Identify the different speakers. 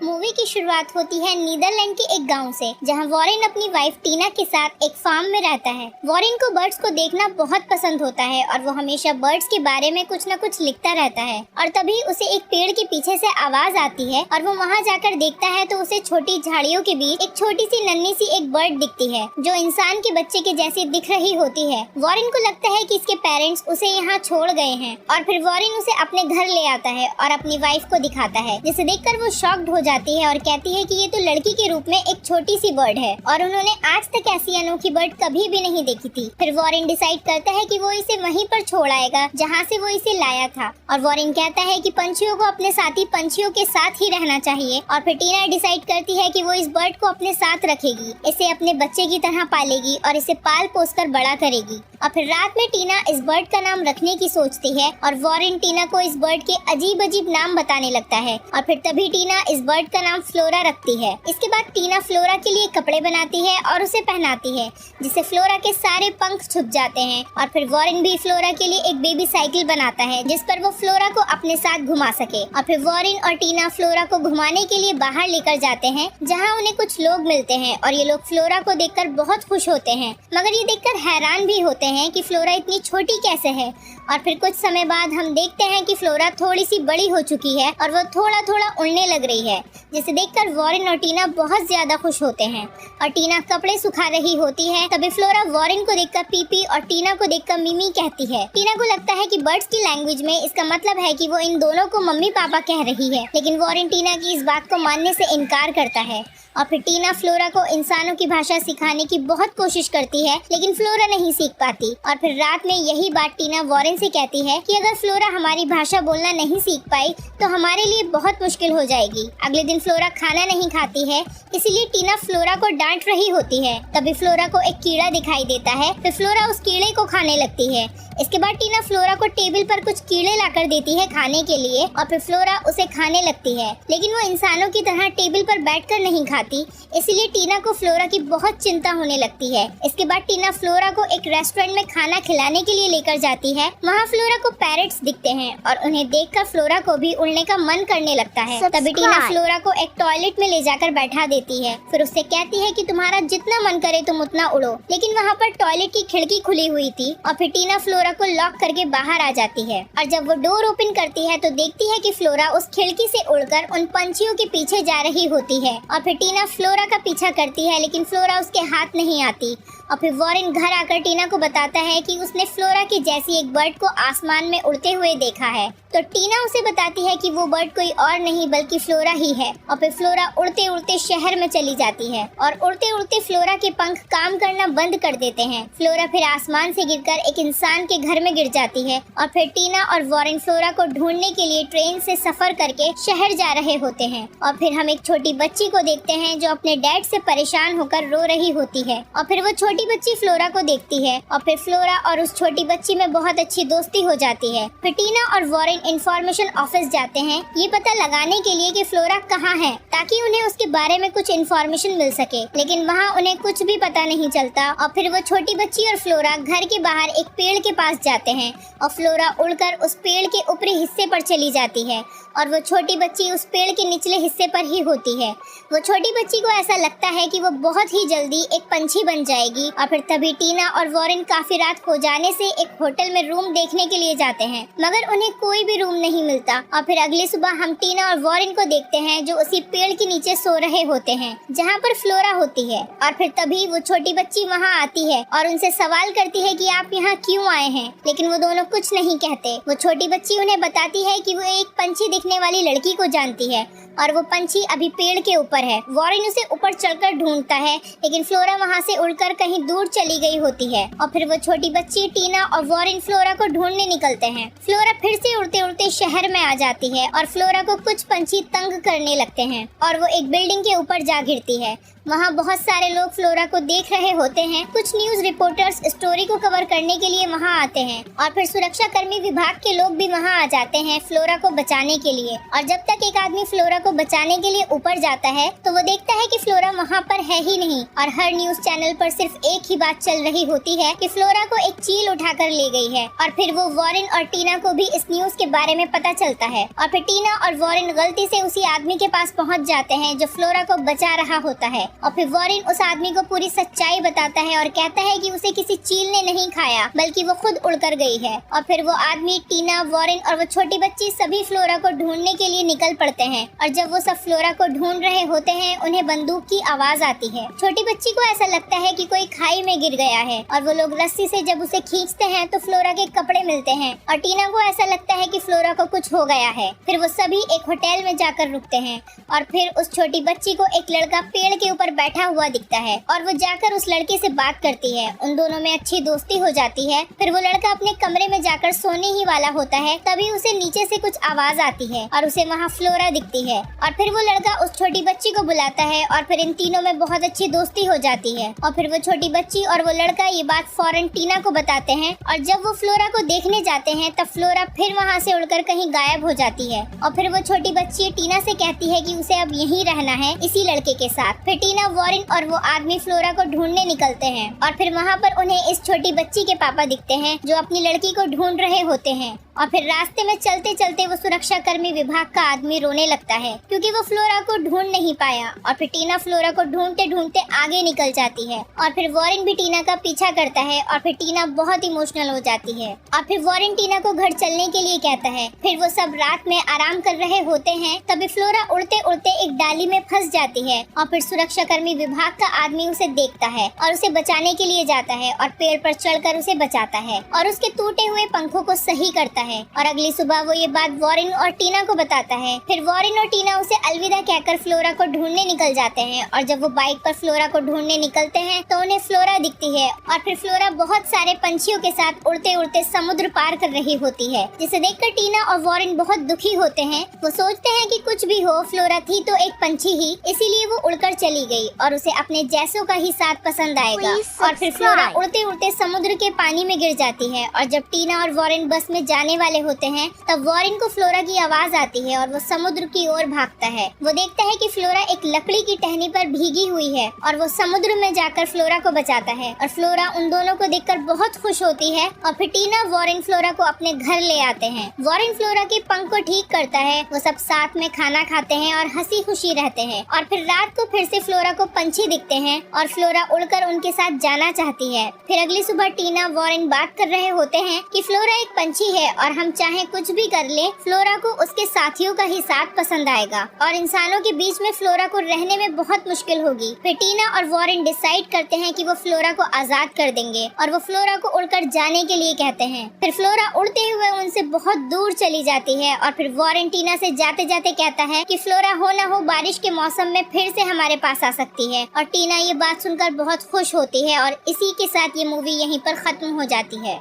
Speaker 1: Movie की शुरुआत होती है नीदरलैंड के एक गांव से, जहां वॉरेन अपनी वाइफ टीना के साथ एक फार्म में रहता है। वॉरेन को बर्ड्स को देखना बहुत पसंद होता है और वो हमेशा बर्ड्स के बारे में कुछ न कुछ लिखता रहता है। और तभी उसे एक पेड़ के पीछे से आवाज आती है और वो वहां जाकर देखता है तो उसे छोटी झाड़ियों के बीच एक छोटी सी नन्ही सी एक बर्ड दिखती है जो इंसान के बच्चे के जैसी दिख रही होती है। वॉरेन को लगता है कि इसके पेरेंट्स उसे यहाँ छोड़ गए हैं और फिर वॉरेन उसे अपने घर ले आता है और अपनी वाइफ को दिखाता है, जिसे देखकर वो शॉक्ड हो जाती है और कहती है कि ये तो लड़की के रूप में एक छोटी सी बर्ड है और उन्होंने आज तक ऐसी अनोखी बर्ड कभी भी नहीं देखी थी। फिर वॉरेन डिसाइड करता है कि वो इसे वहीं पर छोड़ आएगा जहाँ से वो इसे लाया था और वॉरेन कहता है कि पंछियों को अपने साथी पंछियों के साथ ही रहना चाहिए। और फिर टीना डिसाइड करती है कि वो इस बर्ड को अपने साथ रखेगी, इसे अपने बच्चे की तरह पालेगी और इसे पाल पोस कर बड़ा करेगी। और फिर रात में टीना इस बर्ड का नाम रखने की सोचती है और वॉरेन टीना को इस बर्ड के अजीब अजीब नाम बताने लगता है और फिर तभी टीना इस बर्ड का नाम फ्लोरा रखती है। इसके बाद टीना फ्लोरा के लिए कपड़े बनाती है और उसे पहनाती है, जिससे फ्लोरा के सारे पंख छुप जाते हैं। और फिर वॉरेन भी फ्लोरा के लिए एक बेबी साइकिल बनाता है जिस पर वो फ्लोरा को अपने साथ घुमा सके। और फिर वॉरेन और टीना फ्लोरा को घुमाने के लिए बाहर लेकर जाते हैं, जहाँ उन्हें कुछ लोग मिलते हैं और ये लोग फ्लोरा को देखकर बहुत खुश होते हैं, मगर ये देखकर हैरान भी होते हैं कि फ्लोरा इतनी छोटी कैसे है। और फिर कुछ समय बाद हम देखते हैं कि फ्लोरा थोड़ी सी बड़ी हो चुकी है और वो थोड़ा थोड़ा उड़ने लग रही है, जिसे देखकर वॉरेन और टीना बहुत ज्यादा खुश होते हैं। और टीना कपड़े सुखा रही होती है, तभी फ्लोरा वॉरेन को देखकर पीपी और टीना को देखकर मिमी कहती है। टीना को लगता है कि बर्ड्स की लैंग्वेज में इसका मतलब है कि वो इन दोनों को मम्मी पापा कह रही है, लेकिन वॉरेन टीना की इस बात को मानने से इनकार करता है। और फिर टीना फ्लोरा को इंसानों की भाषा सिखाने की बहुत कोशिश करती है, लेकिन फ्लोरा नहीं सीख पाती। और फिर रात में यही बात टीना वॉरेन से कहती है कि अगर फ्लोरा हमारी भाषा बोलना नहीं सीख पाई तो हमारे लिए बहुत मुश्किल हो जाएगी। अगले दिन फ्लोरा खाना नहीं खाती है, इसीलिए टीना फ्लोरा को डांट रही होती है। तभी फ्लोरा को एक कीड़ा दिखाई देता है, फिर फ्लोरा उस कीड़े को खाने लगती है। इसके बाद टीना फ्लोरा को टेबल पर कुछ कीड़े लाकर देती है खाने के लिए और फिर फ्लोरा उसे खाने लगती है, लेकिन वो इंसानों की तरह टेबल पर बैठकर नहीं खाती, इसलिए टीना को फ्लोरा की बहुत चिंता होने लगती है। इसके बाद टीना फ्लोरा को एक रेस्टोरेंट में खाना खिलाने के लिए लेकर जाती है। वहाँ फ्लोरा को पैरट्स दिखते हैं और उन्हें देखकर फ्लोरा को भी उड़ने का मन करने लगता है। तभी टीना फ्लोरा को एक टॉयलेट में ले जाकर बैठा देती है, फिर उससे कहती है कि तुम्हारा जितना मन करे तुम उतना उड़ो। लेकिन वहाँ पर टॉयलेट की खिड़की खुली हुई थी और फिर टीना फ्लोरा को लॉक करके बाहर आ जाती है। और जब वो डोर ओपन करती है तो देखती है कि फ्लोरा उस खिड़की से उड़कर उन पंछियों के पीछे जा रही होती है। और फिर टीना फ्लोरा का पीछा करती है, लेकिन फ्लोरा उसके हाथ नहीं आती। और फिर वॉरेन घर आकर टीना को बताता है कि उसने फ्लोरा की जैसी एक बर्ड को आसमान में उड़ते हुए देखा है। तो टीना उसे बताती है कि वो बर्ड कोई और नहीं बल्कि फ्लोरा ही है। और फिर फ्लोरा उड़ते उड़ते शहर में चली जाती है और उड़ते उड़ते फ्लोरा के पंख काम करना बंद कर देते हैं। फ्लोरा फिर आसमान से गिरकर एक इंसान के घर में गिर जाती है। और फिर टीना और वॉरेन फ्लोरा को ढूंढने के लिए ट्रेन से सफर करके शहर जा रहे होते हैं। और फिर हम एक छोटी बच्ची को देखते हैं जो अपने डैड से परेशान होकर रो रही होती है। और फिर वो छोटी बच्ची फ्लोरा को देखती है और फिर फ्लोरा और उस छोटी बच्ची में बहुत अच्छी दोस्ती हो जाती है। फिर टीना और वॉरेन इंफॉर्मेशन ऑफिस जाते हैं ये पता लगाने के लिए कि फ्लोरा कहाँ है, ताकि उन्हें उसके बारे में कुछ इंफॉर्मेशन मिल सके, लेकिन वहाँ उन्हें कुछ भी पता नहीं चलता। और फिर वो छोटी बच्ची और फ्लोरा घर के बाहर एक पेड़ के पास जाते हैं और फ्लोरा उड़कर उस पेड़ के ऊपरी हिस्से पर चली जाती है और वो छोटी बच्ची उस पेड़ के निचले हिस्से पर ही होती है। वो छोटी बच्ची को ऐसा लगता है कि वो बहुत ही जल्दी एक पंछी बन जाएगी। और फिर तभी टीना और वॉरेन काफी रात हो जाने से एक होटल में रूम देखने के लिए जाते हैं, मगर उन्हें कोई भी रूम नहीं मिलता। और फिर अगली सुबह हम टीना और वॉरेन को देखते हैं जो उसी पेड़ के नीचे सो रहे होते हैं जहाँ पर फ्लोरा होती है। और फिर तभी वो छोटी बच्ची वहाँ आती है और उनसे सवाल करती है कि आप यहाँ क्यों आए हैं, लेकिन वो दोनों कुछ नहीं कहते। वो छोटी बच्ची उन्हें बताती है कि वो एक पंछी दिखने वाली लड़की को जानती है और वो पंछी अभी पेड़ के ऊपर है। वॉरेन उसे ऊपर चढ़कर ढूंढता है, लेकिन फ्लोरा वहाँ से उड़कर कहीं दूर चली गई होती है। और फिर वो छोटी बच्ची टीना और वॉरेन फ्लोरा को ढूंढने निकलते हैं। फ्लोरा फिर से उड़ते उड़ते शहर में आ जाती है और फ्लोरा को कुछ पंछी तंग करने लगते हैं और वो एक बिल्डिंग के ऊपर जा गिरती है। वहाँ बहुत सारे लोग फ्लोरा को देख रहे होते हैं। कुछ न्यूज रिपोर्टर्स स्टोरी को कवर करने के लिए वहाँ आते हैं और फिर सुरक्षा कर्मी विभाग के लोग भी वहाँ आ जाते हैं फ्लोरा को बचाने के लिए। और जब तक एक आदमी फ्लोरा को बचाने के लिए ऊपर जाता है तो वो देखता है कि फ्लोरा वहाँ पर है ही नहीं और हर न्यूज चैनल पर सिर्फ एक ही बात चल रही होती है कि फ्लोरा को एक चील उठाकर ले गई है। और फिर वो वॉरेन और टीना को भी इस न्यूज के बारे में पता चलता है और फिर टीना और वॉरेन गलती से उसी आदमी के पास पहुँच जाते हैं जो फ्लोरा को बचा रहा होता है। और फिर वॉरेन उस आदमी को पूरी सच्चाई बताता है और कहता है कि उसे किसी चील ने नहीं खाया बल्कि वो खुद उड़कर गई है। और फिर वो आदमी, टीना, वॉरेन और वो छोटी बच्ची सभी फ्लोरा को ढूंढने के लिए निकल पड़ते हैं। और जब वो सब फ्लोरा को ढूंढ रहे होते हैं उन्हें बंदूक की आवाज आती है। छोटी बच्ची को ऐसा लगता है कि कोई खाई में गिर गया है और वो लोग रस्सी से जब उसे खींचते हैं तो फ्लोरा के कपड़े मिलते हैं और टीना को ऐसा लगता है कि फ्लोरा को कुछ हो गया है। फिर वो सभी एक होटल में जाकर रुकते हैं और फिर उस छोटी बच्ची को एक लड़का पेड़ के ऊपर बैठा हुआ दिखता है और वो जाकर उस लड़के से बात करती है। उन दोनों में अच्छी दोस्ती हो जाती है। फिर वो लड़का अपने कमरे में जाकर सोने ही वाला होता है, तभी उसे नीचे से कुछ आवाज आती है और उसे वहाँ फ्लोरा दिखती है। और फिर वो लड़का उस छोटी बच्ची को बुलाता है और फिर इन तीनों में बहुत अच्छी दोस्ती हो जाती है। और फिर वो छोटी बच्ची और वो लड़का ये बात फौरन टीना को बताते हैं और जब वो फ्लोरा को देखने जाते हैं तब फ्लोरा फिर वहाँ से उड़कर कहीं गायब हो जाती है। और फिर वो छोटी बच्ची टीना से कहती है कि उसे अब यहीं रहना है इसी लड़के के साथ। फिर टीना, वॉरेन और वो आदमी फ्लोरा को ढूंढने निकलते हैं और फिर वहाँ पर उन्हें इस छोटी बच्ची के पापा दिखते हैं जो अपनी लड़की को ढूंढ रहे होते हैं। और फिर रास्ते में चलते चलते वो सुरक्षा कर्मी विभाग का आदमी रोने लगता है क्योंकि वो फ्लोरा को ढूंढ नहीं पाया। और फिर टीना फ्लोरा को ढूंढते ढूंढते आगे निकल जाती है और फिर वॉरेन भी टीना का पीछा करता है और फिर टीना बहुत इमोशनल हो जाती है। और फिर वॉरेन टीना को घर चलने के लिए कहता है। फिर वो सब रात में आराम कर रहे होते हैं, तभी फ्लोरा उड़ते उड़ते एक डाली में फंस जाती है और फिर सुरक्षा कर्मी विभाग का आदमी उसे देखता है और उसे बचाने के लिए जाता है और पेड़ पर चढ़कर उसे बचाता है और उसके टूटे हुए पंखों को सही करता है। और अगली सुबह वो ये बात वॉरेन और टीना को बताता है। फिर वॉरेन और टीना उसे अलविदा कहकर फ्लोरा को ढूंढने निकल जाते हैं और जब वो बाइक पर फ्लोरा को ढूंढने निकलते हैं तो उन्हें फ्लोरा दिखती है और फिर फ्लोरा बहुत सारे पंछियों के साथ उड़ते उड़ते समुद्र पार कर रही होती है, जिसे देखकर टीना और वॉरेन बहुत दुखी होते हैं। वो सोचते हैं कि कुछ भी हो, फ्लोरा थी तो एक पंछी ही, इसीलिए वो उड़कर चली गई और उसे अपने जैसों का ही साथ पसंद आएगा। और फिर फ्लोरा उड़ते उड़ते समुद्र के पानी में गिर जाती है और जब टीना और वॉरेन बस में जाने वाले होते हैं तब वॉरेन को फ्लोरा की आवाज आती है और वो समुद्र की ओर भागता है। वो देखता है कि फ्लोरा एक लकड़ी की टहनी पर भीगी हुई है और वो समुद्र में जाकर फ्लोरा को बचाता है और फ्लोरा उन दोनों को देखकर बहुत खुश होती है। और फिर टीना, वॉरेन फ्लोरा को अपने घर ले आते हैं। वॉरेन फ्लोरा के पंख को ठीक करता है, वो सब साथ में खाना खाते हैं और हंसी खुशी रहते हैं। और फिर रात को फिर से फ्लोरा को पंछी दिखते हैं और फ्लोरा उड़कर उनके साथ जाना चाहती है। फिर अगली सुबह टीना, वॉरेन बात कर रहे होते हैं कि फ्लोरा एक पंछी है और हम चाहे कुछ भी कर ले, फ्लोरा को उसके साथियों का ही साथ पसंद आएगा और इंसानों के बीच में फ्लोरा को रहने में बहुत मुश्किल होगी। फिर टीना और वॉरेन डिसाइड करते हैं कि वो फ्लोरा को आजाद कर देंगे और वो फ्लोरा को उड़कर जाने के लिए कहते हैं। फिर फ्लोरा उड़ते हुए उनसे बहुत दूर चली जाती है और फिर वॉरेन टीना से जाते जाते कहता है कि फ्लोरा हो ना हो बारिश के मौसम में फिर से हमारे पास आ सकती है। और टीना ये बात सुनकर बहुत खुश होती है और इसी के साथ ये मूवी यहीं पर खत्म हो जाती है।